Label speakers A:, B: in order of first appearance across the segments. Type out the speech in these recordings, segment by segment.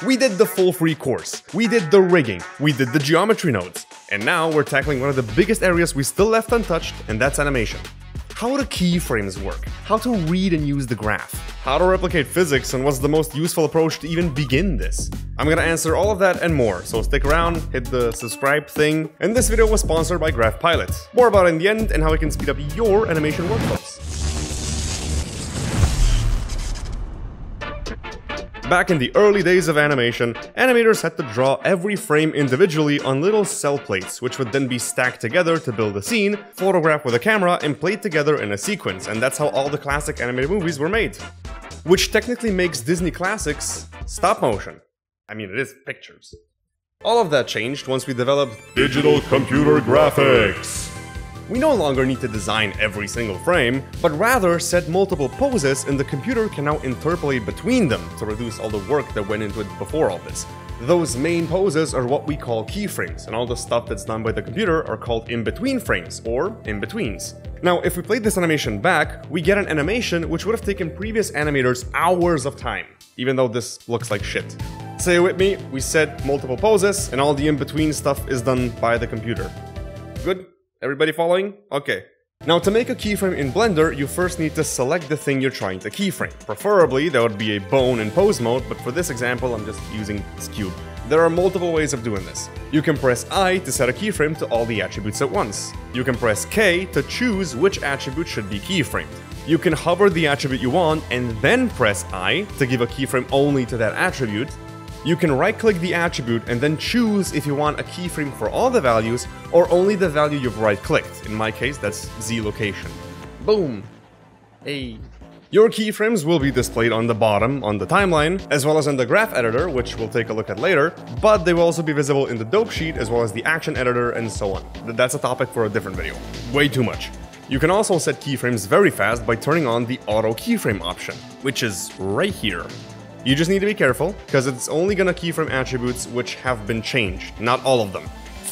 A: We did the full free course, we did the rigging, we did the geometry nodes, and now we're tackling one of the biggest areas we still left untouched, and that's animation. How do keyframes work? How to read and use the graph? How to replicate physics, and what's the most useful approach to even begin this? I'm gonna answer all of that and more, so stick around, hit the subscribe thing, and this video was sponsored by GraphPilot. More about it in the end and how it can speed up your animation workflows. Back in the early days of animation, animators had to draw every frame individually on little cell plates, which would then be stacked together to build a scene, photographed with a camera, and played together in a sequence, and that's how all the classic animated movies were made. Which technically makes Disney classics stop motion. I mean, it is pictures. All of that changed once we developed digital computer graphics. We no longer need to design every single frame, but rather set multiple poses, and the computer can now interpolate between them to reduce all the work that went into it before all this. Those main poses are what we call keyframes, and all the stuff that's done by the computer are called in-between frames, or in-betweens. Now, if we played this animation back, we get an animation which would have taken previous animators hours of time, even though this looks like shit. Say it with me, we set multiple poses, and all the in-between stuff is done by the computer. Good? Everybody following? Okay. Now, to make a keyframe in Blender, you first need to select the thing you're trying to keyframe. Preferably, that would be a bone in pose mode, but for this example, I'm just using this cube. There are multiple ways of doing this. You can press I to set a keyframe to all the attributes at once. You can press K to choose which attribute should be keyframed. You can hover the attribute you want and then press I to give a keyframe only to that attribute. You can right-click the attribute and then choose if you want a keyframe for all the values or only the value you've right-clicked. In my case, that's Z location. Boom! Hey. Your keyframes will be displayed on the bottom on the timeline, as well as in the graph editor, which we'll take a look at later, but they will also be visible in the dope sheet, as well as the action editor, and so on. That's a topic for a different video. Way too much. You can also set keyframes very fast by turning on the auto keyframe option, which is right here. You just need to be careful, because it's only gonna keyframe attributes which have been changed, not all of them.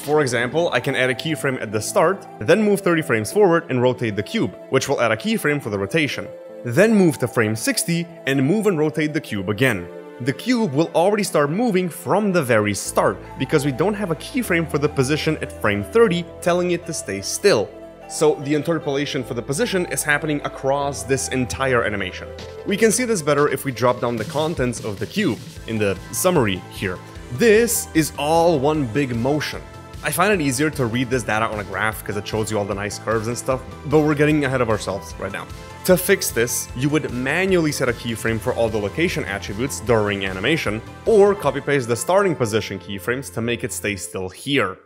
A: For example, I can add a keyframe at the start, then move 30 frames forward and rotate the cube, which will add a keyframe for the rotation. Then move to frame 60 and move and rotate the cube again. The cube will already start moving from the very start, because we don't have a keyframe for the position at frame 30 telling it to stay still. So the interpolation for the position is happening across this entire animation. We can see this better if we drop down the contents of the cube in the summary here. This is all one big motion. I find it easier to read this data on a graph because it shows you all the nice curves and stuff, but we're getting ahead of ourselves right now. To fix this, you would manually set a keyframe for all the location attributes during animation, or copy-paste the starting position keyframes to make it stay still here.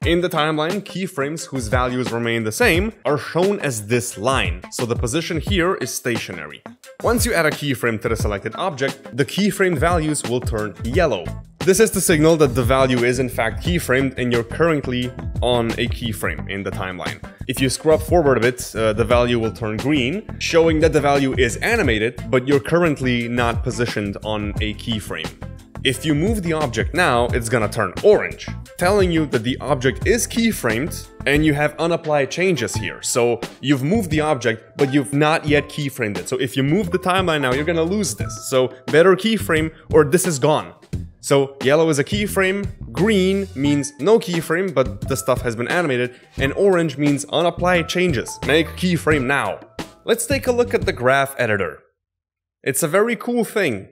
A: In the timeline, keyframes whose values remain the same are shown as this line, so the position here is stationary. Once you add a keyframe to the selected object, the keyframe values will turn yellow. This is to signal that the value is in fact keyframed and you're currently on a keyframe in the timeline. If you scrub forward a bit, the value will turn green, showing that the value is animated, but you're currently not positioned on a keyframe. If you move the object now, it's gonna turn orange, telling you that the object is keyframed and you have unapplied changes here. So you've moved the object, but you've not yet keyframed it. So if you move the timeline now, you're gonna lose this. So better keyframe or this is gone. So yellow is a keyframe, green means no keyframe, but the stuff has been animated, and orange means unapplied changes. Make keyframe now. Let's take a look at the graph editor. It's a very cool thing.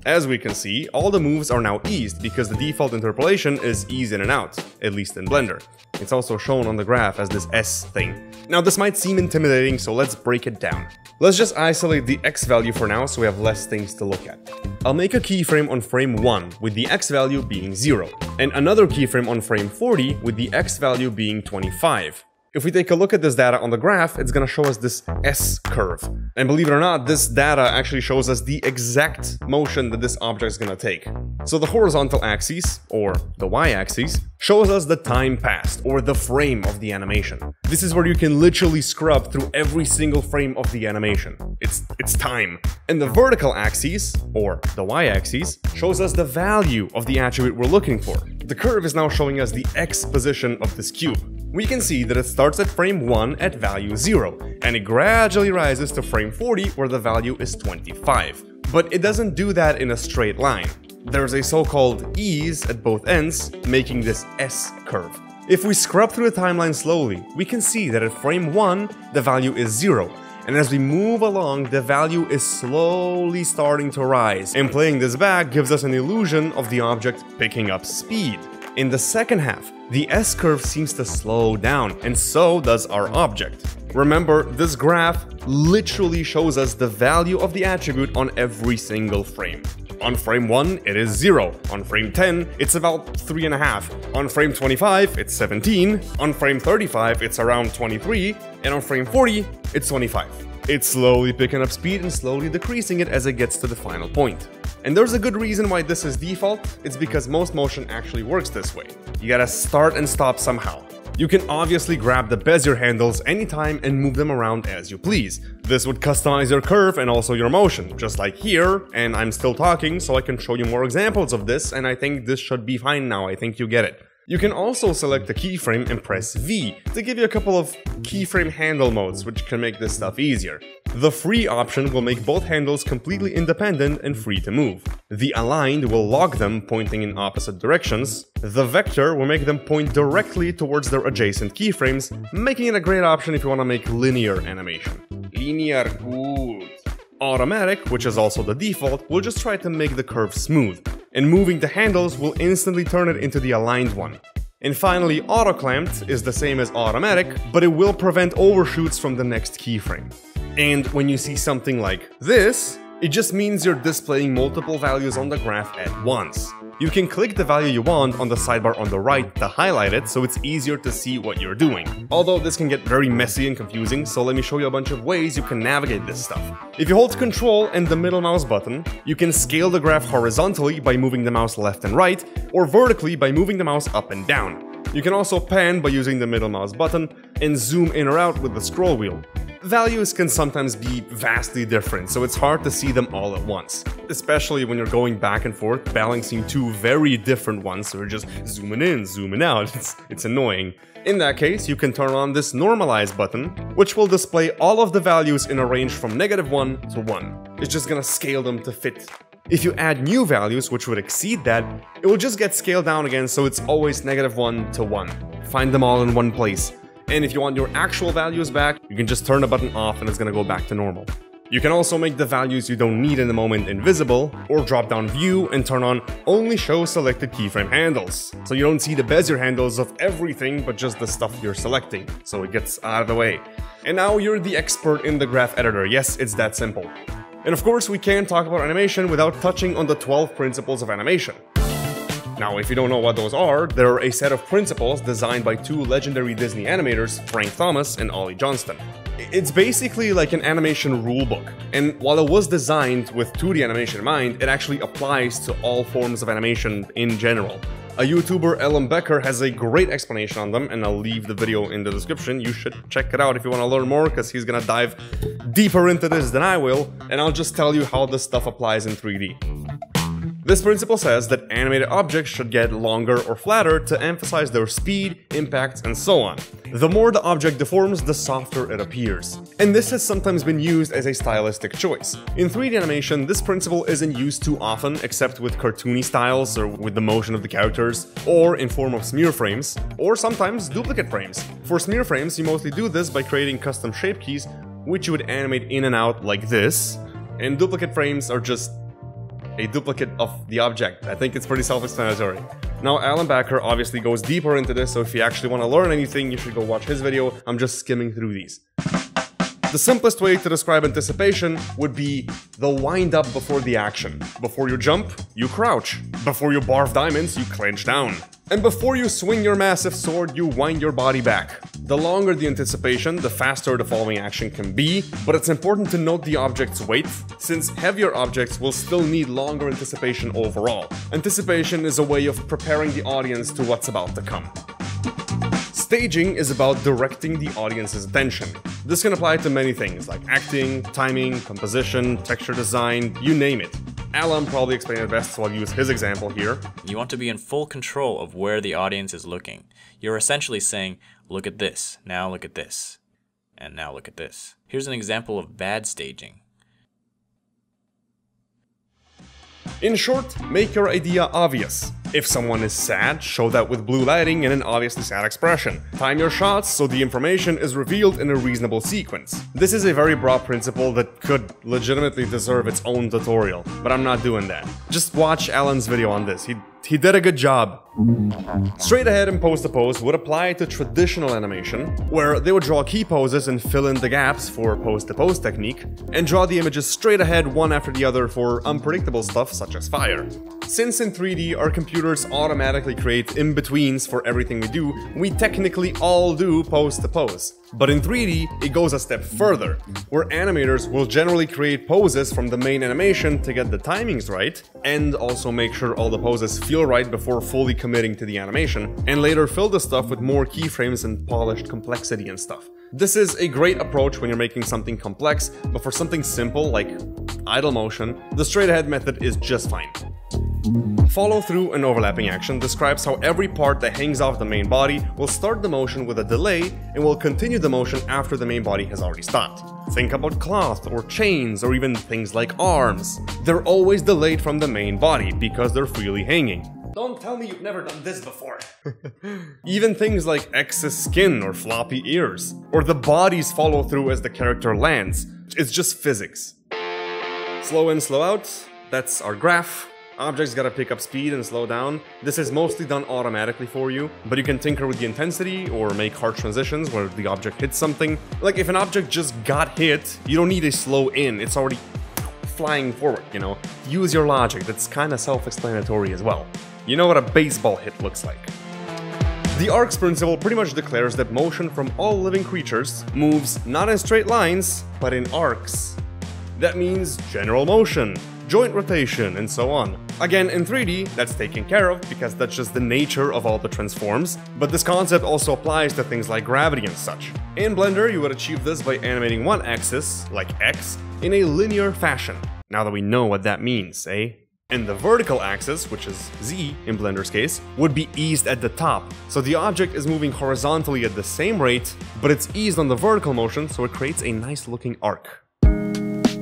A: As we can see, all the moves are now eased because the default interpolation is ease in and out, at least in Blender. It's also shown on the graph as this S thing. Now this might seem intimidating, so let's break it down. Let's just isolate the X value for now so we have less things to look at. I'll make a keyframe on frame 1 with the X value being 0, and another keyframe on frame 40 with the X value being 25. If we take a look at this data on the graph, it's gonna show us this S curve. And believe it or not, this data actually shows us the exact motion that this object is gonna take. So the horizontal axis, or the y-axis, shows us the time passed, or the frame of the animation. This is where you can literally scrub through every single frame of the animation. It's time. And the vertical axis, or the y-axis, shows us the value of the attribute we're looking for. The curve is now showing us the X position of this cube. We can see that it starts at frame 1 at value 0, and it gradually rises to frame 40 where the value is 25. But it doesn't do that in a straight line. there's a so-called ease at both ends, making this S-curve. If we scrub through the timeline slowly, we can see that at frame 1, the value is 0, and as we move along, the value is slowly starting to rise, and playing this back gives us an illusion of the object picking up speed. In the second half, the S-curve seems to slow down, and so does our object. Remember, this graph literally shows us the value of the attribute on every single frame. On frame 1, it is 0. On frame 10, it's about 3.5. On frame 25, it's 17. On frame 35, it's around 23. And on frame 40, it's 25. It's slowly picking up speed and slowly decreasing it as it gets to the final point. And there's a good reason why this is default. It's because most motion actually works this way. You gotta start and stop somehow. You can obviously grab the Bezier handles anytime and move them around as you please. This would customize your curve and also your motion, just like here, and I'm still talking so I can show you more examples of this, and I think this should be fine now, I think you get it. You can also select the keyframe and press V to give you a couple of keyframe handle modes, which can make this stuff easier. The free option will make both handles completely independent and free to move. The aligned will lock them pointing in opposite directions. The vector will make them point directly towards their adjacent keyframes, making it a great option if you want to make linear animation. Linear, good. Automatic, which is also the default, will just try to make the curve smooth, and moving the handles will instantly turn it into the aligned one. And finally, auto-clamped is the same as automatic, but it will prevent overshoots from the next keyframe. And when you see something like this, it just means you're displaying multiple values on the graph at once. You can click the value you want on the sidebar on the right to highlight it, so it's easier to see what you're doing. Although this can get very messy and confusing, so let me show you a bunch of ways you can navigate this stuff. If you hold Ctrl and the middle mouse button, you can scale the graph horizontally by moving the mouse left and right, or vertically by moving the mouse up and down. You can also pan by using the middle mouse button, and zoom in or out with the scroll wheel. Values can sometimes be vastly different, so it's hard to see them all at once. Especially when you're going back and forth, balancing two very different ones, so you're just zooming in, zooming out, it's annoying. In that case, you can turn on this normalize button, which will display all of the values in a range from -1 to 1. It's just gonna scale them to fit. If you add new values, which would exceed that, it will just get scaled down again, so it's always -1 to 1. Find them all in one place. And if you want your actual values back, you can just turn the button off and it's gonna go back to normal. You can also make the values you don't need in the moment invisible, or drop down view and turn on only show selected keyframe handles. So you don't see the Bezier handles of everything but just the stuff you're selecting, so it gets out of the way. And now you're the expert in the graph editor. Yes, it's that simple. And of course we can't talk about animation without touching on the 12 principles of animation. Now, if you don't know what those are, they're a set of principles designed by two legendary Disney animators, Frank Thomas and Ollie Johnston. It's basically like an animation rulebook, and while it was designed with 2D animation in mind, it actually applies to all forms of animation in general. A YouTuber, Ellen Becker, has a great explanation on them, and I'll leave the video in the description. You should check it out if you want to learn more, because he's gonna dive deeper into this than I will, and I'll just tell you how this stuff applies in 3D. This principle says that animated objects should get longer or flatter to emphasize their speed, impacts, and so on. The more the object deforms, the softer it appears. And this has sometimes been used as a stylistic choice. In 3D animation, this principle isn't used too often, except with cartoony styles or with the motion of the characters, or in form of smear frames, or sometimes duplicate frames. For smear frames, you mostly do this by creating custom shape keys, which you would animate in and out like this, and duplicate frames are just a duplicate of the object. I think it's pretty self-explanatory. Now, Alan Backer obviously goes deeper into this, so if you actually want to learn anything, you should go watch his video. I'm just skimming through these. The simplest way to describe anticipation would be the wind up before the action. Before you jump, you crouch. Before you barf diamonds, you clench down. And before you swing your massive sword, you wind your body back. The longer the anticipation, the faster the following action can be, but it's important to note the object's weight, since heavier objects will still need longer anticipation overall. Anticipation is a way of preparing the audience to what's about to come. Staging is about directing the audience's attention. This can apply to many things like acting, timing, composition, texture design, you name it. Alan probably explained it best, so I'll use his example here.
B: You want to be in full control of where the audience is looking. You're essentially saying, look at this, now look at this, and now look at this. Here's an example of bad staging.
A: In short, make your idea obvious. If someone is sad, show that with blue lighting and an obviously sad expression. Time your shots so the information is revealed in a reasonable sequence. This is a very broad principle that could legitimately deserve its own tutorial, but I'm not doing that. Just watch Alan's video on this. He did a good job. Straight ahead and pose to pose would apply to traditional animation, where they would draw key poses and fill in the gaps for pose to pose technique, and draw the images straight ahead one after the other for unpredictable stuff such as fire. Since in 3D our computers automatically create in-betweens for everything we do, we technically all do pose to pose. But in 3D, it goes a step further, where animators will generally create poses from the main animation to get the timings right, and also make sure all the poses feel right before fully committing to the animation, and later fill the stuff with more keyframes and polished complexity and stuff. This is a great approach when you're making something complex, but for something simple like idle motion, the straight ahead method is just fine. Follow through and overlapping action describes how every part that hangs off the main body will start the motion with a delay and will continue the motion after the main body has already stopped. Think about cloth or chains or even things like arms. They're always delayed from the main body because they're freely hanging. Don't tell me you've never done this before. Even things like excess skin or floppy ears, or the body's follow through as the character lands. It's just physics. Slow in, slow out, that's our graph. Objects gotta pick up speed and slow down. This is mostly done automatically for you, but you can tinker with the intensity or make hard transitions where the object hits something. Like if an object just got hit, you don't need a slow in, it's already flying forward, you know? Use your logic, that's kinda self-explanatory as well. You know what a baseball hit looks like. The arcs principle pretty much declares that motion from all living creatures moves not in straight lines, but in arcs. That means general motion, joint rotation, and so on. Again, in 3D, that's taken care of because that's just the nature of all the transforms, but this concept also applies to things like gravity and such. In Blender, you would achieve this by animating one axis, like X, in a linear fashion. Now that we know what that means, eh? And the vertical axis, which is Z in Blender's case, would be eased at the top, so the object is moving horizontally at the same rate, but it's eased on the vertical motion, so it creates a nice looking arc.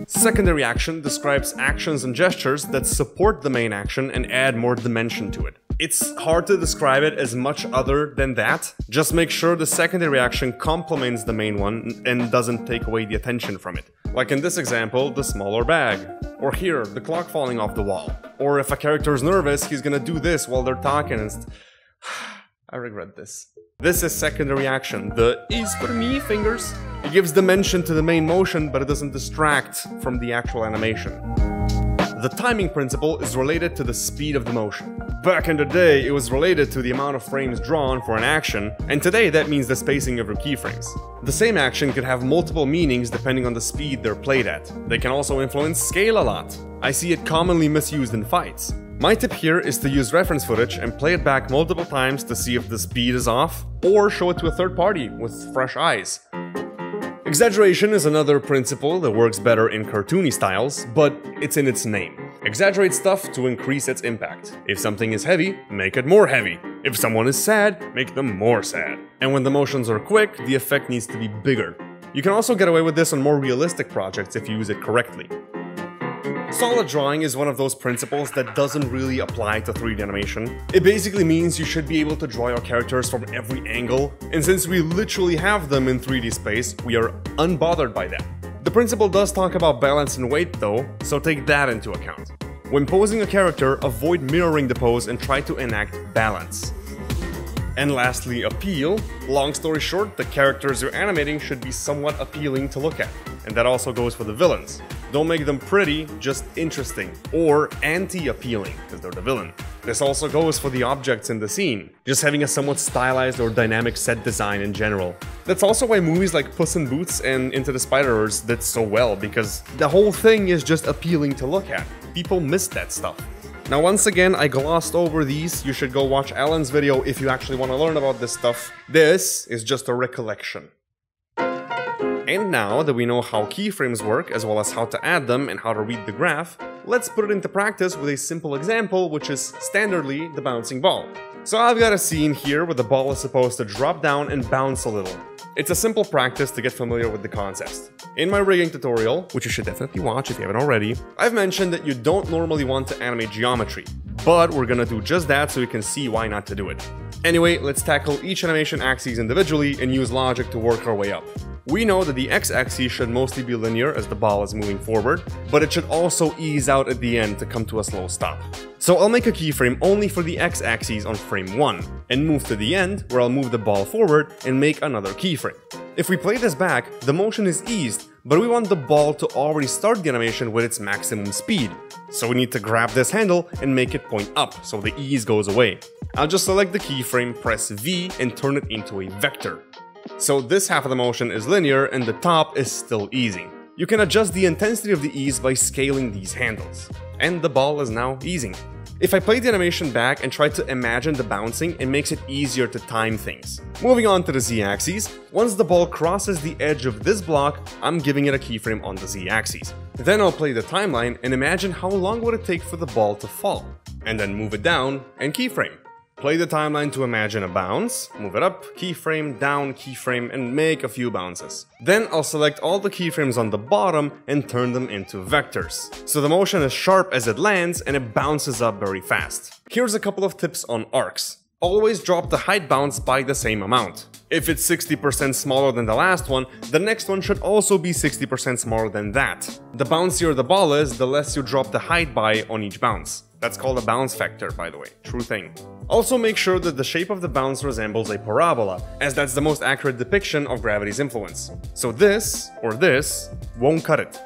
A: Secondary action describes actions and gestures that support the main action and add more dimension to it. It's hard to describe it as much other than that. Just make sure the secondary action complements the main one and doesn't take away the attention from it. Like in this example, the smaller bag. Or here, the clock falling off the wall. Or if a character is nervous, he's gonna do this while they're talking and I regret this. This is secondary action, the is for me fingers. It gives dimension to the main motion, but it doesn't distract from the actual animation. The timing principle is related to the speed of the motion. Back in the day, it was related to the amount of frames drawn for an action, and today that means the spacing of your keyframes. The same action could have multiple meanings depending on the speed they're played at. They can also influence scale a lot. I see it commonly misused in fights. My tip here is to use reference footage and play it back multiple times to see if the speed is off, or show it to a third party with fresh eyes. Exaggeration is another principle that works better in cartoony styles, but it's in its name. Exaggerate stuff to increase its impact. If something is heavy, make it more heavy. If someone is sad, make them more sad. And when the motions are quick, the effect needs to be bigger. You can also get away with this on more realistic projects if you use it correctly. Solid drawing is one of those principles that doesn't really apply to 3D animation. It basically means you should be able to draw your characters from every angle, and since we literally have them in 3D space, we are unbothered by that. The principle does talk about balance and weight though, so take that into account. When posing a character, avoid mirroring the pose and try to enact balance. And lastly, appeal. Long story short, the characters you're animating should be somewhat appealing to look at. And that also goes for the villains. Don't make them pretty, just interesting. Or anti-appealing, because they're the villain. This also goes for the objects in the scene, just having a somewhat stylized or dynamic set design in general. That's also why movies like Puss in Boots and Into the Spider-Verse did so well, because the whole thing is just appealing to look at. People miss that stuff. Now once again, I glossed over these. You should go watch Alan's video if you actually want to learn about this stuff. This is just a recollection. And now that we know how keyframes work, as well as how to add them and how to read the graph, let's put it into practice with a simple example, which is standardly the bouncing ball. So I've got a scene here where the ball is supposed to drop down and bounce a little. It's a simple practice to get familiar with the concepts. In my rigging tutorial, which you should definitely watch if you haven't already, I've mentioned that you don't normally want to animate geometry, but we're gonna do just that so you can see why not to do it. Anyway, let's tackle each animation axis individually and use logic to work our way up. We know that the x-axis should mostly be linear as the ball is moving forward, but it should also ease out at the end to come to a slow stop. So I'll make a keyframe only for the x-axis on frame 1, and move to the end where I'll move the ball forward and make another keyframe. If we play this back, the motion is eased, but we want the ball to already start the animation with its maximum speed. So we need to grab this handle and make it point up so the ease goes away. I'll just select the keyframe, press V, and turn it into a vector. So this half of the motion is linear and the top is still easing. You can adjust the intensity of the ease by scaling these handles. And the ball is now easing. If I play the animation back and try to imagine the bouncing, it makes it easier to time things. Moving on to the z-axis, once the ball crosses the edge of this block, I'm giving it a keyframe on the z-axis. Then I'll play the timeline and imagine how long would it take for the ball to fall, and then move it down and keyframe. Play the timeline to imagine a bounce, move it up, keyframe, down, keyframe, and make a few bounces. Then I'll select all the keyframes on the bottom and turn them into vectors. So the motion is sharp as it lands and it bounces up very fast. Here's a couple of tips on arcs. Always drop the height bounce by the same amount. If it's 60% smaller than the last one, the next one should also be 60% smaller than that. The bouncier the ball is, the less you drop the height by on each bounce. That's called a bounce factor, by the way. True thing. Also make sure that the shape of the bounce resembles a parabola, as that's the most accurate depiction of gravity's influence. So this, or this, won't cut it.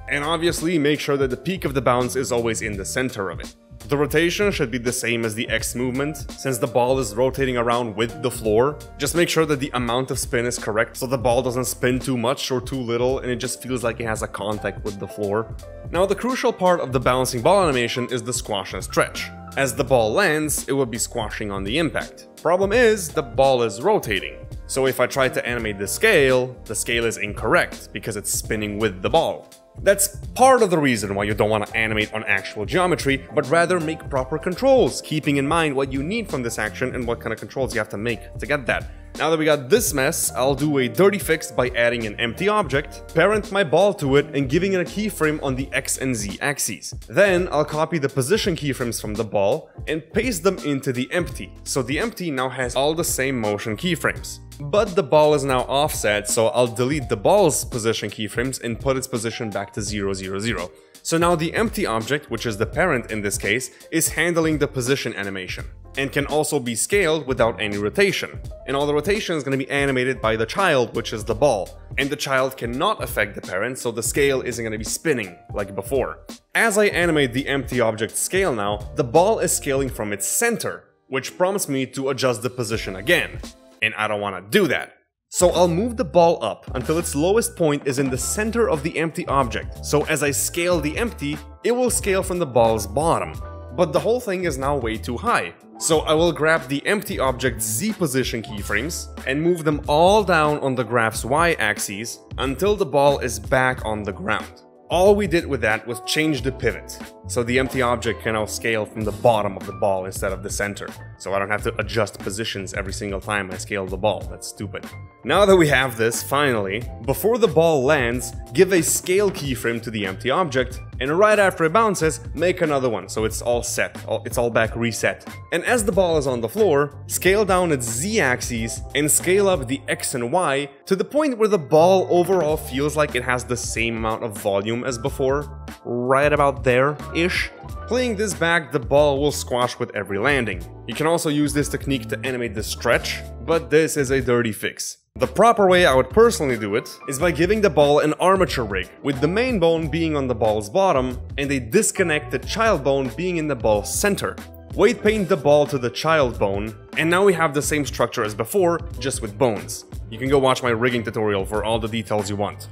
A: And obviously make sure that the peak of the bounce is always in the center of it. The rotation should be the same as the X movement, since the ball is rotating around with the floor. Just make sure that the amount of spin is correct so the ball doesn't spin too much or too little and it just feels like it has a contact with the floor. Now the crucial part of the bouncing ball animation is the squash and stretch. As the ball lands, it will be squashing on the impact. Problem is, the ball is rotating. So if I try to animate the scale is incorrect because it's spinning with the ball. That's part of the reason why you don't want to animate on actual geometry, but rather make proper controls, keeping in mind what you need from this action and what kind of controls you have to make to get that. Now that we got this mess, I'll do a dirty fix by adding an empty object, parent my ball to it, and giving it a keyframe on the X and Z axes. Then I'll copy the position keyframes from the ball and paste them into the empty, so the empty now has all the same motion keyframes. But the ball is now offset, so I'll delete the ball's position keyframes and put its position back to 0, 0, 0. So now the empty object, which is the parent in this case, is handling the position animation, and can also be scaled without any rotation. And all the rotation is going to be animated by the child, which is the ball. And the child cannot affect the parent, so the scale isn't going to be spinning like before. As I animate the empty object scale now, the ball is scaling from its center, which prompts me to adjust the position again. And I don't want to do that. So I'll move the ball up until its lowest point is in the center of the empty object. So as I scale the empty, it will scale from the ball's bottom. But the whole thing is now way too high. So I will grab the empty object's Z position keyframes and move them all down on the graph's Y axis until the ball is back on the ground. All we did with that was change the pivot, so the empty object can now scale from the bottom of the ball instead of the center, so I don't have to adjust positions every single time I scale the ball. That's stupid. Now that we have this, finally, before the ball lands, give a scale keyframe to the empty object, and right after it bounces, make another one, so it's all set, it's all back reset. And as the ball is on the floor, scale down its Z-axis and scale up the X and Y to the point where the ball overall feels like it has the same amount of volume as before, right about there-ish. Playing this back, the ball will squash with every landing. You can also use this technique to animate the stretch, but this is a dirty fix. The proper way I would personally do it is by giving the ball an armature rig, with the main bone being on the ball's bottom and a disconnected child bone being in the ball's center. Weight paint the ball to the child bone, and now we have the same structure as before, just with bones. You can go watch my rigging tutorial for all the details you want.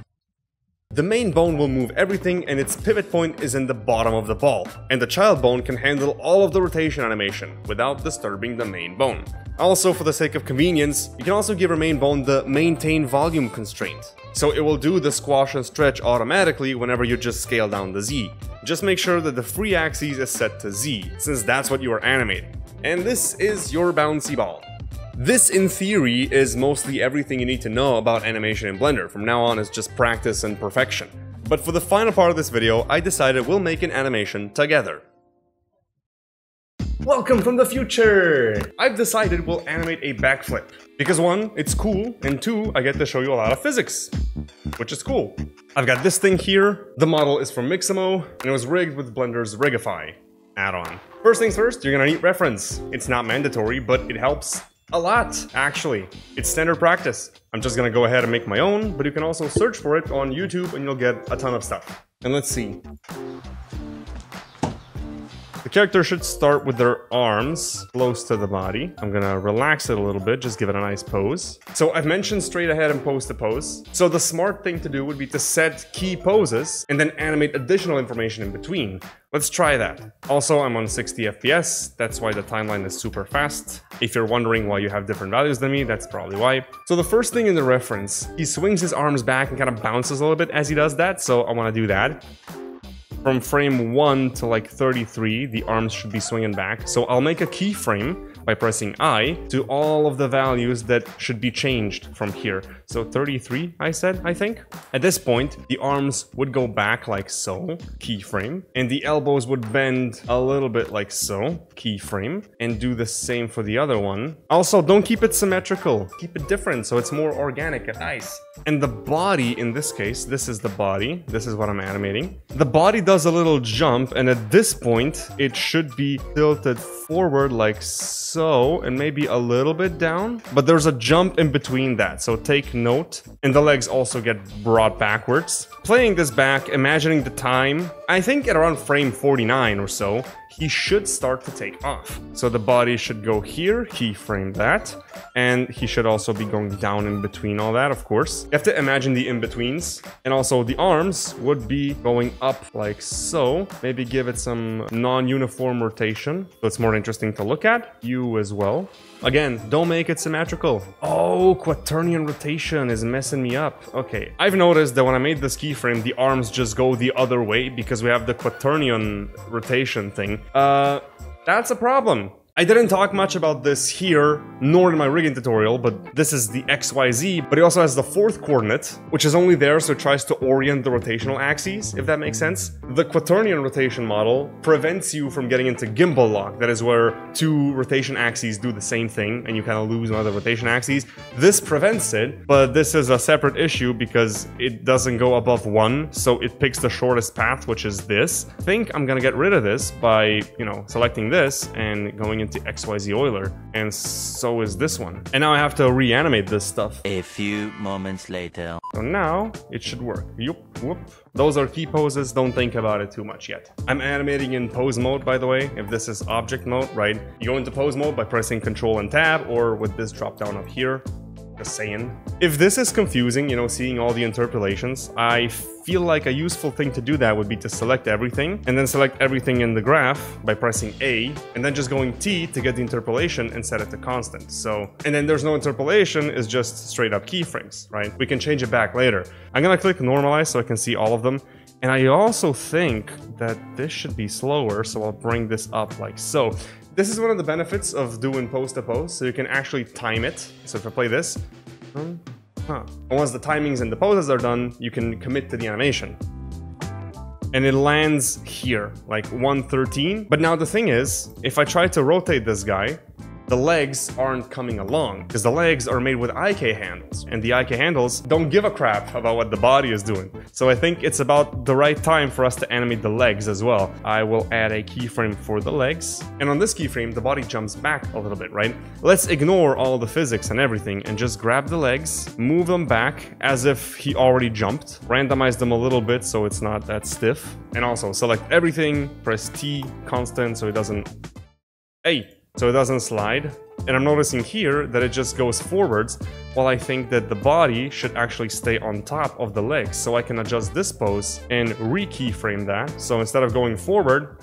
A: The main bone will move everything and its pivot point is in the bottom of the ball, and the child bone can handle all of the rotation animation without disturbing the main bone. Also, for the sake of convenience, you can also give your main bone the maintain volume constraint, so it will do the squash and stretch automatically whenever you just scale down the Z. Just make sure that the free axis is set to Z, since that's what you are animating. And this is your bouncy ball. This, in theory, is mostly everything you need to know about animation in Blender. From now on, it's just practice and perfection. But for the final part of this video, I decided we'll make an animation together. Welcome from the future! I've decided we'll animate a backflip. Because 1, it's cool, and 2, I get to show you a lot of physics. Which is cool. I've got this thing here. The model is from Mixamo, and it was rigged with Blender's Rigify add-on. First things first, you're gonna need reference. It's not mandatory, but it helps a lot, actually. It's standard practice. I'm just gonna go ahead and make my own, but you can also search for it on YouTube and you'll get a ton of stuff. And let's see. The character should start with their arms close to the body. I'm gonna relax it a little bit, just give it a nice pose. So I've mentioned straight ahead and pose to pose. So the smart thing to do would be to set key poses and then animate additional information in between. Let's try that. Also, I'm on 60 FPS, that's why the timeline is super fast. If you're wondering why you have different values than me, that's probably why. So the first thing in the reference, he swings his arms back and kind of bounces a little bit as he does that, so I want to do that. From frame 1 to like 33, the arms should be swinging back. So I'll make a keyframe by pressing I to all of the values that should be changed from here. So 33, I said, I think. At this point, the arms would go back like so, keyframe, and the elbows would bend a little bit like so, keyframe, and do the same for the other one. Also, don't keep it symmetrical. Keep it different so it's more organic and nice. And the body, in this case, this is the body. This is what I'm animating. The body does a little jump, and at this point, it should be tilted forward like so, and maybe a little bit down. But there's a jump in between that, so take note. And the legs also get brought backwards. Playing this back, imagining the time, I think at around frame 49 or so, he should start to take off. So the body should go here, keyframe that, and he should also be going down in between all that, of course. You have to imagine the in-betweens, and also the arms would be going up like so. Maybe give it some non-uniform rotation, so it's more interesting to look at. You as well. Again, don't make it symmetrical. Oh, quaternion rotation is messing me up. Okay, I've noticed that when I made this keyframe, the arms just go the other way because we have the quaternion rotation thing. That's a problem. I didn't talk much about this here, nor in my rigging tutorial, but this is the XYZ, but it also has the 4th coordinate, which is only there so it tries to orient the rotational axes, if that makes sense. The quaternion rotation model prevents you from getting into gimbal lock, that is where 2 rotation axes do the same thing, and you kind of lose another rotation axes. This prevents it, but this is a separate issue because it doesn't go above 1, so it picks the shortest path, which is this. I think I'm gonna get rid of this by, selecting this and going into XYZ Euler, and so is this one. And now I have to reanimate this stuff.
C: A few moments later.
A: So now it should work. Yup, whoop. Those are key poses, don't think about it too much yet. I'm animating in pose mode, by the way, if this is object mode, right? You go into pose mode by pressing Ctrl and Tab, or with this drop down up here. Just saying. If this is confusing, seeing all the interpolations, I feel like a useful thing to do that would be to select everything, and then select everything in the graph by pressing A, and then just going T to get the interpolation and set it to constant. So, and then there's no interpolation, it's just straight up keyframes, right? We can change it back later. I'm gonna click normalize so I can see all of them. And I also think that this should be slower, so I'll bring this up like so. This is one of the benefits of doing pose to pose, so you can actually time it. So if I play this, and once the timings and the poses are done, you can commit to the animation. And it lands here, like 113. But now the thing is, if I try to rotate this guy, the legs aren't coming along, because the legs are made with IK handles, and the IK handles don't give a crap about what the body is doing. So I think it's about the right time for us to animate the legs as well. I will add a keyframe for the legs, and on this keyframe, the body jumps back a little bit, right? Let's ignore all the physics and everything, and just grab the legs, move them back as if he already jumped, randomize them a little bit so it's not that stiff, and also select everything, press T, constant, so it doesn't... So it doesn't slide. And I'm noticing here that it just goes forwards, while I think that the body should actually stay on top of the legs. So I can adjust this pose and re-keyframe that. So instead of going forward,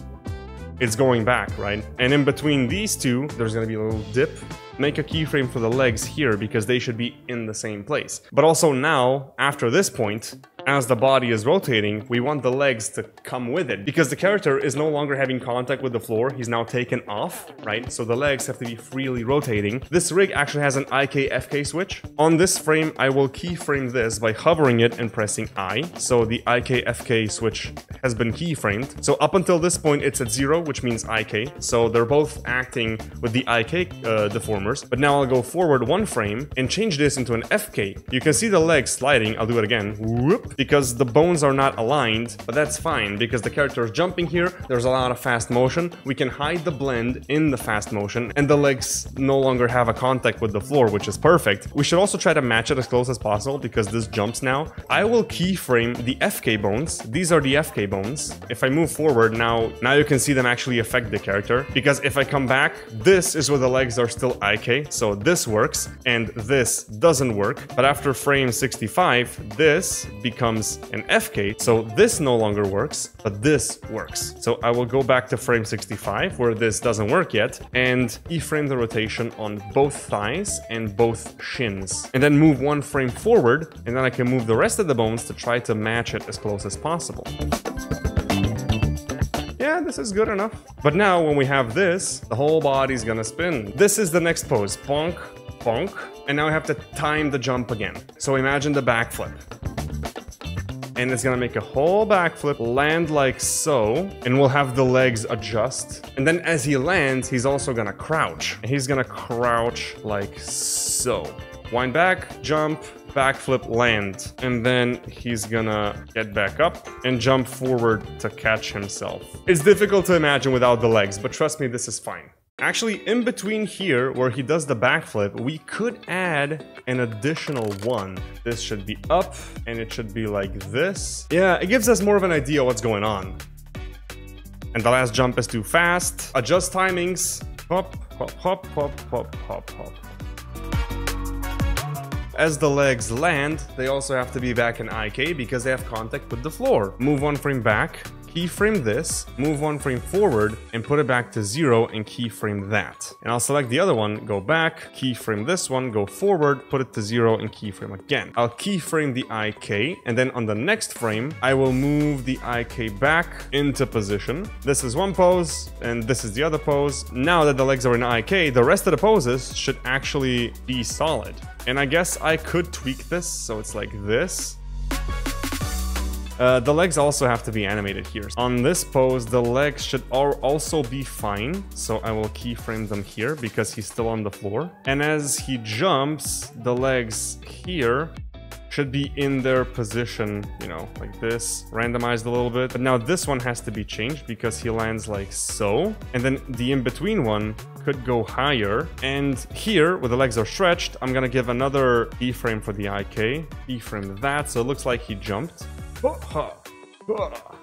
A: it's going back, right? And in between these two, there's gonna be a little dip. Make a keyframe for the legs here because they should be in the same place. But also now, after this point, as the body is rotating, we want the legs to come with it because the character is no longer having contact with the floor. He's now taken off, right? So the legs have to be freely rotating. This rig actually has an IK-FK switch. On this frame, I will keyframe this by hovering it and pressing I. So the IK-FK switch has been keyframed. So up until this point, it's at 0, which means IK. So they're both acting with the IK deformers. But now I'll go forward 1 frame and change this into an FK. You can see the legs sliding. I'll do it again. Whoop, because the bones are not aligned, but that's fine because the character is jumping here. There's a lot of fast motion. We can hide the blend in the fast motion and the legs no longer have a contact with the floor, which is perfect. We should also try to match it as close as possible because this jumps now. I will keyframe the FK bones. These are the FK bones. If I move forward now you can see them actually affect the character because if I come back, this is where the legs are still IK. So this works and this doesn't work. But after frame 65, this becomes an FK. So this no longer works, but this works. So I will go back to frame 65 where this doesn't work yet and keyframe the rotation on both thighs and both shins. And then move 1 frame forward and then I can move the rest of the bones to try to match it as close as possible. Yeah, this is good enough. But now when we have this, the whole body's gonna spin. This is the next pose. Bonk, bonk. And now I have to time the jump again. So imagine the backflip. And it's gonna make a whole backflip, land like so, and we'll have the legs adjust. And then as he lands, he's also gonna crouch. And he's gonna crouch like so. Wind back, jump, backflip, land. And then he's gonna get back up and jump forward to catch himself. It's difficult to imagine without the legs, but trust me, this is fine. Actually, in between here, where he does the backflip, we could add an additional one. This should be up, and it should be like this. Yeah, it gives us more of an idea what's going on. And the last jump is too fast. Adjust timings. Hop, hop, hop, hop, hop, hop, hop. As the legs land, they also have to be back in IK because they have contact with the floor. Move 1 frame back. Keyframe this, move 1 frame forward, and put it back to 0 and keyframe that. And I'll select the other one, go back, keyframe this one, go forward, put it to 0 and keyframe again. I'll keyframe the IK, and then on the next frame, I will move the IK back into position. This is one pose, and this is the other pose. Now that the legs are in IK, the rest of the poses should actually be solid. And I guess I could tweak this, so it's like this. The legs also have to be animated here. On this pose, the legs should also be fine. So I will keyframe them here because he's still on the floor. And as he jumps, the legs here should be in their position, you know, like this, randomized a little bit. But now this one has to be changed because he lands like so. And then the in-between one could go higher. And here, where the legs are stretched, I'm gonna give another keyframe for the IK. Keyframe that, so it looks like he jumped.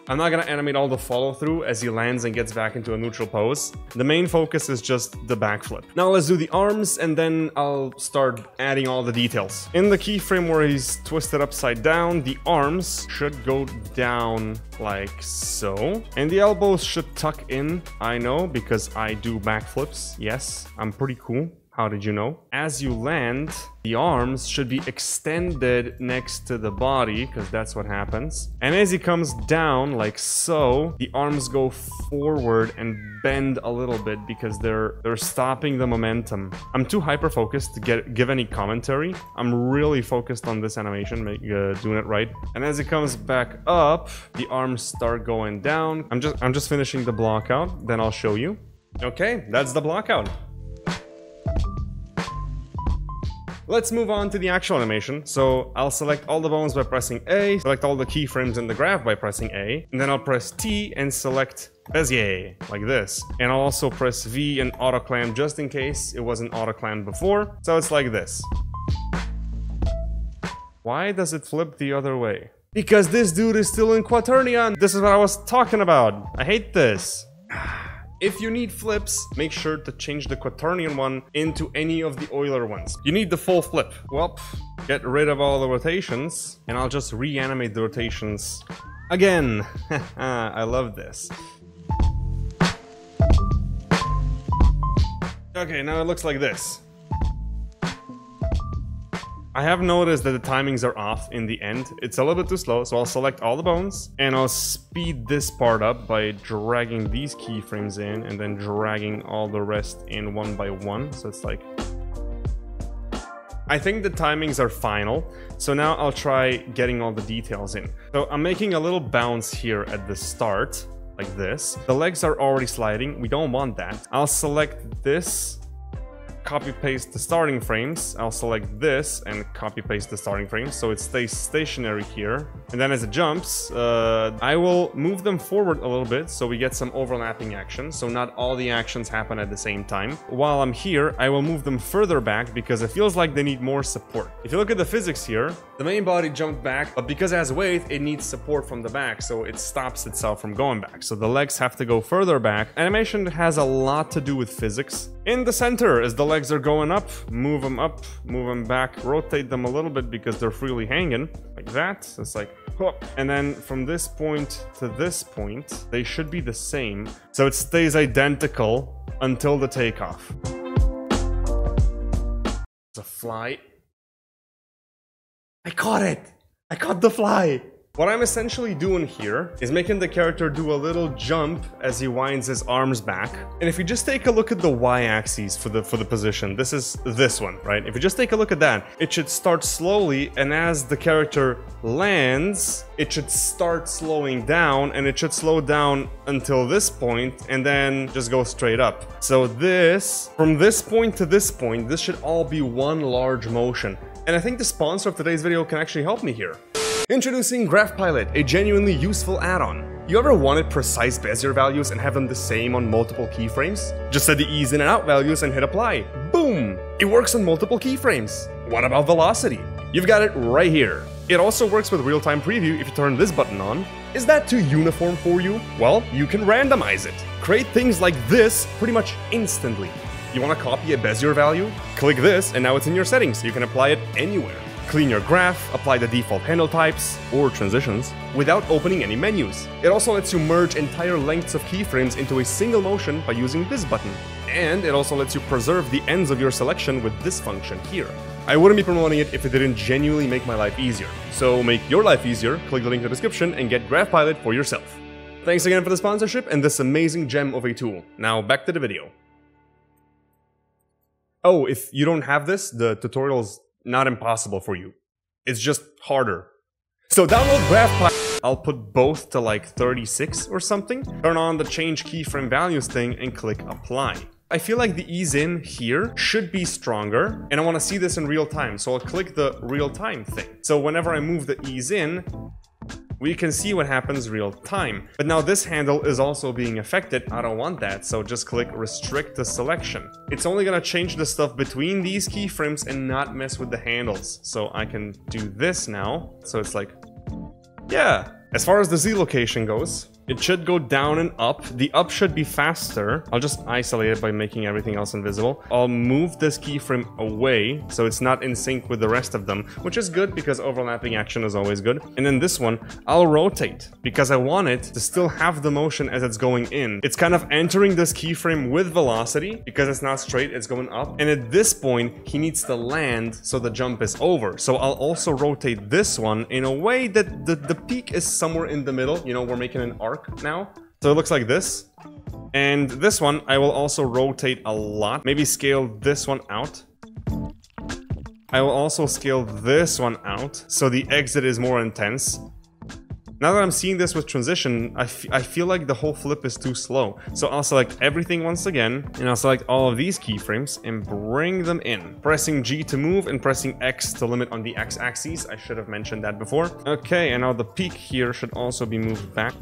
A: I'm not gonna animate all the follow-through as he lands and gets back into a neutral pose. The main focus is just the backflip. Now let's do the arms and then I'll start adding all the details. In the keyframe where he's twisted upside down, the arms should go down like so. And the elbows should tuck in, I know, because I do backflips. Yes, I'm pretty cool. How did you know? As you land, the arms should be extended next to the body, because that's what happens. And as he comes down, like so, the arms go forward and bend a little bit because they're stopping the momentum. I'm too hyper-focused to give any commentary. I'm really focused on this animation, doing it right. And as it comes back up, the arms start going down. I'm just finishing the block out, then I'll show you. Okay, that's the block out. Let's move on to the actual animation. So I'll select all the bones by pressing A, select all the keyframes in the graph by pressing A, and then I'll press T and select Bezier, like this. And I'll also press V and auto-clamp just in case it wasn't auto-clamped before. So it's like this. Why does it flip the other way? Because this dude is still in quaternion. This is what I was talking about. I hate this. If you need flips, make sure to change the quaternion one into any of the Euler ones. You need the full flip. Well, get rid of all the rotations, and I'll just reanimate the rotations again. I love this. Okay, now it looks like this. I have noticed that the timings are off in the end. It's a little bit too slow, so I'll select all the bones and I'll speed this part up by dragging these keyframes in and then dragging all the rest in one by one. So it's like... I think the timings are final, so now I'll try getting all the details in. So I'm making a little bounce here at the start, like this. The legs are already sliding, we don't want that. I'll select this, copy paste the starting frames. I'll select this and copy paste the starting frames so it stays stationary here. And then as it jumps, I will move them forward a little bit so we get some overlapping action, so not all the actions happen at the same time. While I'm here, I will move them further back because it feels like they need more support. If you look at the physics here, the main body jumped back, but because it has weight, it needs support from the back, so it stops itself from going back. So the legs have to go further back. Animation has a lot to do with physics. In the center, as the legs are going up, move them back, rotate them a little bit because they're freely hanging, like that. So it's like, whoop. And then from this point to this point, they should be the same. So it stays identical until the takeoff. It's a fly. I caught it! I caught the fly! What I'm essentially doing here is making the character do a little jump as he winds his arms back. And if you just take a look at the y-axis for the position, this is this one, right? If you just take a look at that, it should start slowly, and as the character lands, it should start slowing down, and it should slow down until this point, and then just go straight up. So this, from this point to this point, this should all be one large motion. And I think the sponsor of today's video can actually help me here. Introducing GraphPilot, a genuinely useful add-on. You ever wanted precise Bezier values and have them the same on multiple keyframes? Just set the ease in and out values and hit apply. Boom! It works on multiple keyframes. What about velocity? You've got it right here. It also works with real-time preview if you turn this button on. Is that too uniform for you? Well, you can randomize it. Create things like this pretty much instantly. You want to copy a Bezier value? Click this and now it's in your settings, so you can apply it anywhere. Clean your graph, apply the default handle types, or transitions, without opening any menus. It also lets you merge entire lengths of keyframes into a single motion by using this button. And it also lets you preserve the ends of your selection with this function here. I wouldn't be promoting it if it didn't genuinely make my life easier. So make your life easier, click the link in the description and get GraphPilot for yourself. Thanks again for the sponsorship and this amazing gem of a tool. Now back to the video. Oh, if you don't have this, the tutorial's not impossible for you. It's just harder. So download GraphPilot. I'll put both to like 36 or something. Turn on the change keyframe values thing and click apply. I feel like the ease in here should be stronger and I want to see this in real time. So I'll click the real time thing. So whenever I move the ease in, we can see what happens real time. But now this handle is also being affected. I don't want that, so just click restrict the selection. It's only gonna change the stuff between these keyframes and not mess with the handles. So I can do this now. So it's like, yeah. As far as the Z location goes, it should go down and up. The up should be faster. I'll just isolate it by making everything else invisible. I'll move this keyframe away so it's not in sync with the rest of them, which is good because overlapping action is always good. And then this one, I'll rotate because I want it to still have the motion as it's going in. It's kind of entering this keyframe with velocity because it's not straight, it's going up. And at this point, he needs to land so the jump is over. So I'll also rotate this one in a way that the peak is somewhere in the middle. You know, we're making an arc now. So it looks like this. And this one, I will also rotate a lot. Maybe scale this one out. I will also scale this one out, so the exit is more intense. Now that I'm seeing this with transition, I feel like the whole flip is too slow. So I'll select everything once again, and I'll select all of these keyframes and bring them in. Pressing G to move and pressing X to limit on the X-axis. I should have mentioned that before. Okay, and now the peak here should also be moved back.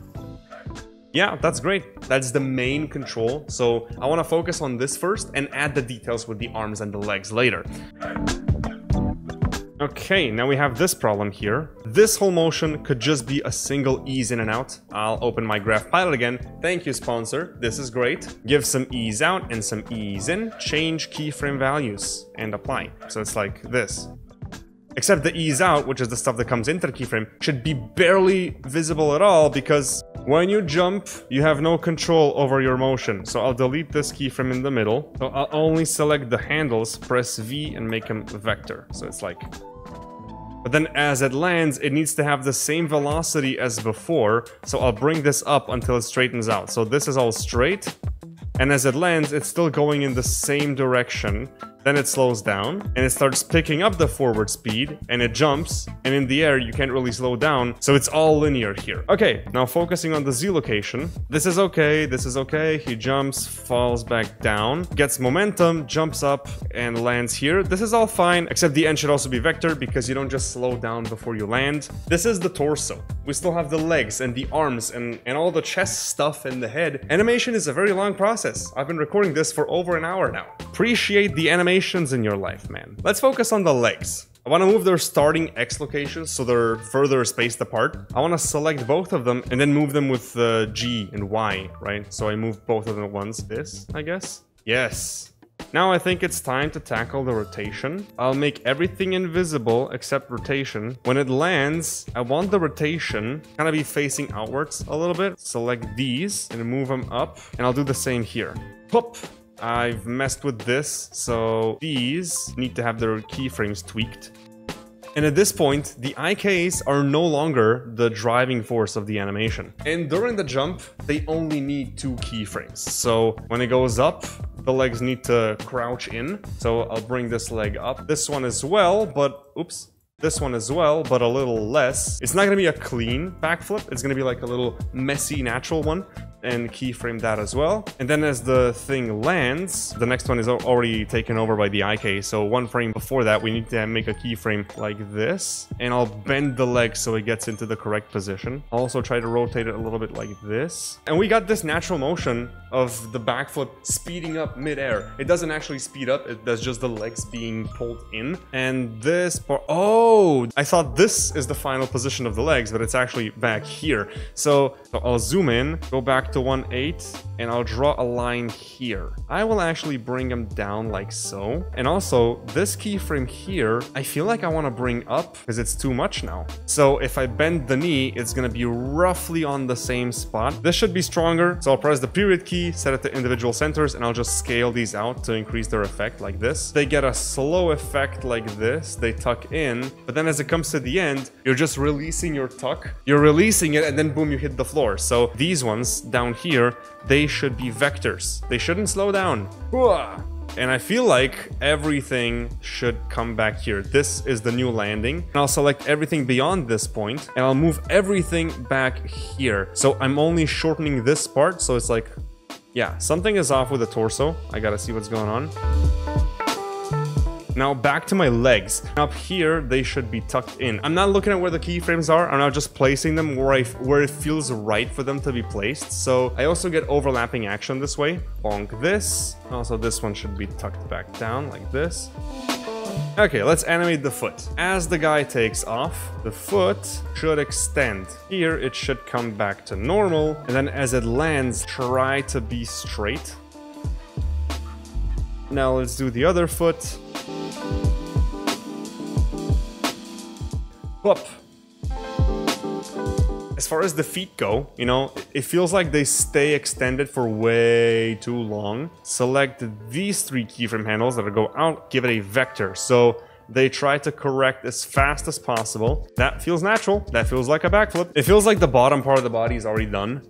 A: Yeah, that's great. That's the main control. So I want to focus on this first and add the details with the arms and the legs later. Okay, now we have this problem here. This whole motion could just be a single ease in and out. I'll open my GraphPilot again. Thank you, sponsor. This is great. Give some ease out and some ease in. Change keyframe values and apply. So it's like this. Except the ease out, which is the stuff that comes into the keyframe, should be barely visible at all because when you jump, you have no control over your motion. So I'll delete this keyframe in the middle. So I'll only select the handles, press V and make them vector. So it's like But then as it lands, it needs to have the same velocity as before. So I'll bring this up until it straightens out. So this is all straight. And as it lands, it's still going in the same direction. Then it slows down and it starts picking up the forward speed and it jumps, and in the air you can't really slow down, so it's all linear here. Okay, now focusing on the Z location. This is okay, this is okay. He jumps, falls back down, gets momentum, jumps up and lands here. This is all fine, except the end should also be vector because you don't just slow down before you land. This is the torso. We still have the legs and the arms and all the chest stuff and the head. Animation is a very long process. I've been recording this for over an hour now. Appreciate the animations in your life, man. Let's focus on the legs. I want to move their starting X locations so they're further spaced apart. I want to select both of them and then move them with G and Y, right? So I move both of them at once. This, I guess? Yes. Now I think it's time to tackle the rotation. I'll make everything invisible except rotation. When it lands, I want the rotation kind of be facing outwards a little bit. Select these and move them up. And I'll do the same here. Pop! I've messed with this, so these need to have their keyframes tweaked. And at this point, the IKs are no longer the driving force of the animation. And during the jump, they only need 2 keyframes. So when it goes up, the legs need to crouch in. So I'll bring this leg up. This one as well, but oops. This one as well, but a little less. It's not gonna be a clean backflip. It's gonna be like a little messy, natural one. And keyframe that as well. And then as the thing lands, the next one is already taken over by the IK. So one frame before that, we need to make a keyframe like this. And I'll bend the leg so it gets into the correct position. I'll also try to rotate it a little bit like this. And we got this natural motion of the backflip speeding up midair. It doesn't actually speed up, it does just the legs being pulled in. And this part, oh, I thought this is the final position of the legs, but it's actually back here. So I'll zoom in, go back to 1/8, and I'll draw a line here. I will actually bring them down like so. And also, this keyframe here, I feel like I want to bring up because it's too much now. So if I bend the knee, it's going to be roughly on the same spot. This should be stronger. So I'll press the period key, set it to individual centers, and I'll just scale these out to increase their effect like this. They get a slow effect like this. They tuck in, but then as it comes to the end, you're just releasing your tuck. You're releasing it, and then boom, you hit the floor. So these ones down here, they should be vectors. They shouldn't slow down. And I feel like everything should come back here. This is the new landing. And I'll select everything beyond this point, and I'll move everything back here. So I'm only shortening this part, so it's like, yeah, something is off with the torso. I gotta see what's going on. Now back to my legs. Up here, they should be tucked in. I'm not looking at where the keyframes are. I'm not just placing them where it feels right for them to be placed. So I also get overlapping action this way. Bonk this. Also, this one should be tucked back down like this. Okay, let's animate the foot. As the guy takes off, the foot should extend. Here, it should come back to normal. And then as it lands, try to be straight. Now let's do the other foot. Up. As far as the feet go, you know, it feels like they stay extended for way too long. Select these 3 keyframe handles that go out, give it a vector. So they try to correct as fast as possible. That feels natural. That feels like a backflip. It feels like the bottom part of the body is already done.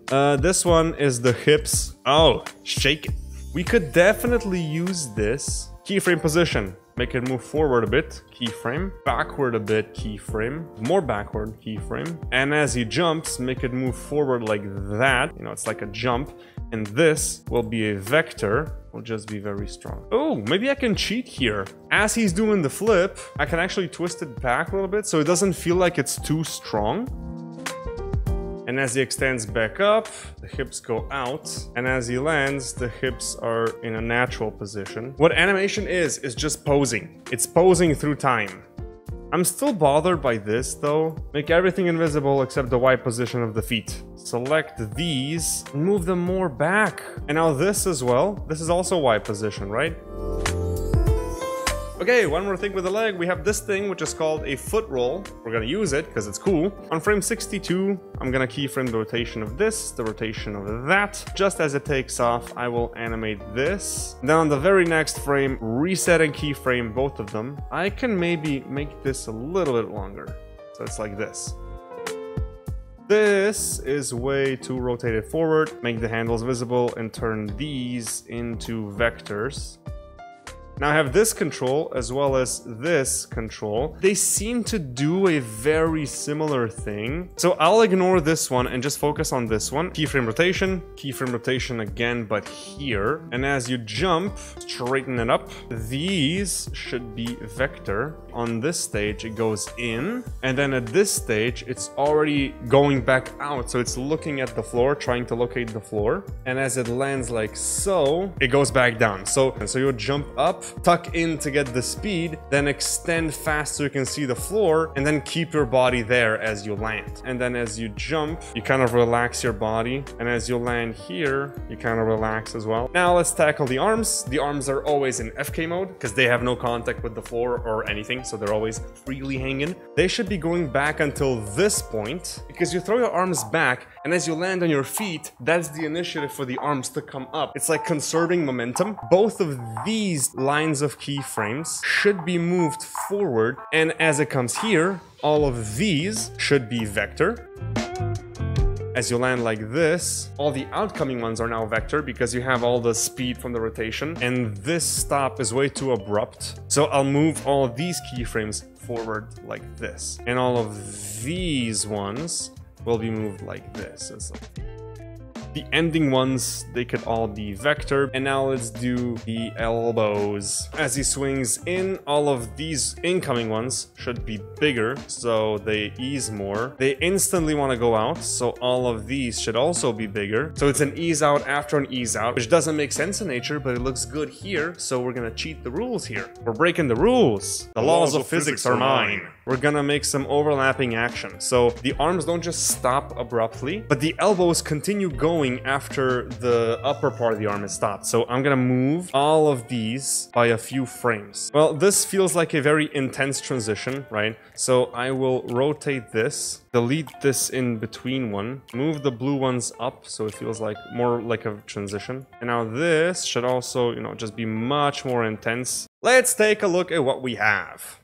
A: This one is the hips. Oh, shake it. We could definitely use this. Keyframe position. Make it move forward a bit, keyframe, backward a bit, keyframe, more backward, keyframe. And as he jumps, make it move forward like that. You know, it's like a jump. And this will be a vector. Will just be very strong. Oh, maybe I can cheat here. As he's doing the flip, I can actually twist it back a little bit so it doesn't feel like it's too strong. And as he extends back up, the hips go out. And as he lands, the hips are in a natural position. What animation is just posing. It's posing through time. I'm still bothered by this though. Make everything invisible except the Y position of the feet. Select these, move them more back. And now this as well. This is also Y position, right? Okay, one more thing with the leg. We have this thing which is called a foot roll. We're gonna use it because it's cool. On frame 62, I'm gonna keyframe the rotation of this, the rotation of that. Just as it takes off, I will animate this. Then on the very next frame, reset and keyframe both of them. I can maybe make this a little bit longer. So it's like this. This is way too rotated forward. Make the handles visible and turn these into vectors. Now I have this control as well as this control. They seem to do a very similar thing. So I'll ignore this one and just focus on this one. Keyframe rotation again, but here. And as you jump, straighten it up. These should be vector. On this stage, it goes in. And then at this stage, it's already going back out. So it's looking at the floor, trying to locate the floor. And as it lands like so, it goes back down. So you'll jump up, tuck in to get the speed, then extend fast so you can see the floor, and then keep your body there as you land. And then as you jump, you kind of relax your body, and as you land here, you kind of relax as well. Now let's tackle the arms. The arms are always in FK mode because they have no contact with the floor or anything, so they're always freely hanging. They should be going back until this point because you throw your arms back, and as you land on your feet, that's the initiative for the arms to come up. It's like conserving momentum. Both of these lines of keyframes should be moved forward, and as it comes here, all of these should be vector. As you land like this, all the outcoming ones are now vector because you have all the speed from the rotation, and this stop is way too abrupt. So I'll move all of these keyframes forward like this, and all of these ones will be moved like this. The ending ones, they could all be vector. And now let's do the elbows. As he swings in, all of these incoming ones should be bigger, so they ease more. They instantly want to go out, so all of these should also be bigger. So it's an ease out after an ease out, which doesn't make sense in nature, but it looks good here, so we're gonna cheat the rules here. We're breaking the rules. The laws of physics are mine. We're gonna make some overlapping action. So the arms don't just stop abruptly, but the elbows continue going after the upper part of the arm is stopped. So I'm gonna move all of these by a few frames. Well, this feels like a very intense transition, right? So I will rotate this, delete this in between one, move the blue ones up so it feels like more like a transition. And now this should also, you know, just be much more intense. Let's take a look at what we have.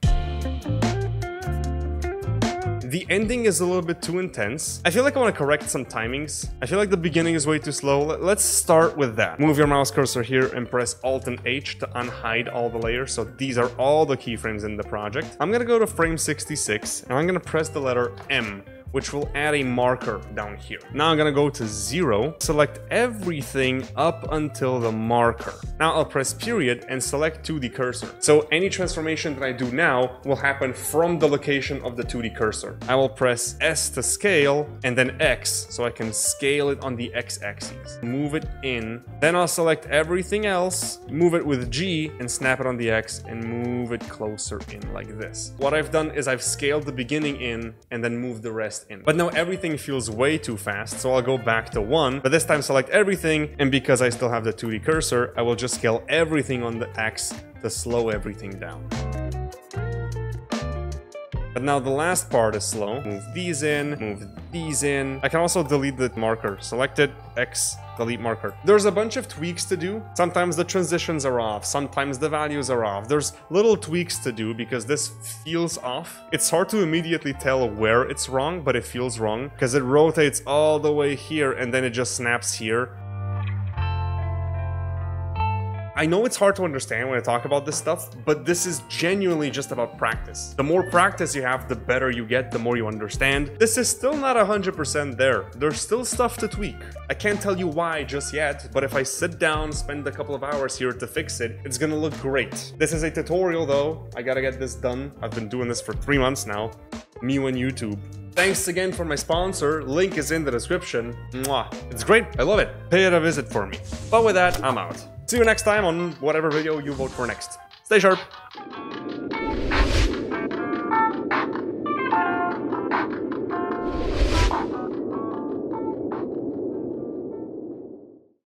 A: The ending is a little bit too intense. I feel like I want to correct some timings. I feel like the beginning is way too slow. Let's start with that. Move your mouse cursor here and press Alt and H to unhide all the layers. So these are all the keyframes in the project. I'm gonna go to frame 66 and I'm gonna press the letter M, which will add a marker down here. Now I'm gonna go to 0, select everything up until the marker. Now I'll press period and select 2D cursor. So any transformation that I do now will happen from the location of the 2D cursor. I will press S to scale and then X so I can scale it on the X-axis. Move it in. Then I'll select everything else, move it with G and snap it on the X and move it closer in like this. What I've done is I've scaled the beginning in and then moved the rest in. But now everything feels way too fast, so I'll go back to 1, but this time select everything, and because I still have the 2D cursor, I will just scale everything on the X to slow everything down. But now the last part is slow. Move these in, move these in. I can also delete the marker. Select it, X, delete marker. There's a bunch of tweaks to do. Sometimes the transitions are off, sometimes the values are off. There's little tweaks to do because this feels off. It's hard to immediately tell where it's wrong, but it feels wrong because it rotates all the way here and then it just snaps here. I know it's hard to understand when I talk about this stuff, but this is genuinely just about practice. The more practice you have, the better you get, the more you understand. This is still not 100% there. There's still stuff to tweak. I can't tell you why just yet, but if I sit down, spend a couple of hours here to fix it, it's gonna look great. This is a tutorial though. I gotta get this done. I've been doing this for 3 months now. Me and YouTube. Thanks again for my sponsor. Link is in the description. Mwah. It's great. I love it. Pay it a visit for me. But with that, I'm out. See you next time on whatever video you vote for next. Stay sharp.